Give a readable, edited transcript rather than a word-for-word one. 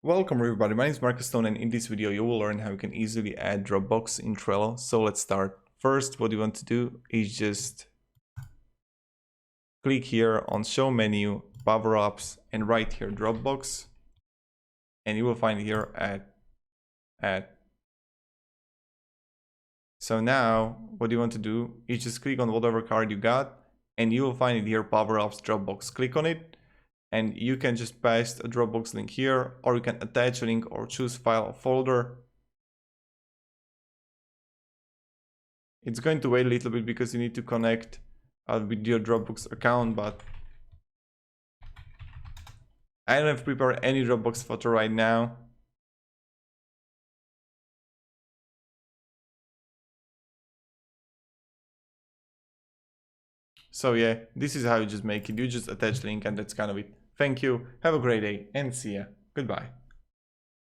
Welcome everybody, my name is Marcus Stone and in this video you will learn how you can easily add Dropbox in Trello. So let's start. First, what you want to do is just click here on show menu, power ups, and right here Dropbox. And you will find here add. So now what you want to do is just click on whatever card you got and you will find it here, power ups Dropbox. Click on it. And you can just paste a Dropbox link here, or you can attach a link or choose file or folder. It's going to wait a little bit because you need to connect with your Dropbox account, but I don't have prepared any Dropbox photo right now. So yeah, this is how you just make it. You just attach link and that's kind of it. Thank you, have a great day and see ya. Goodbye.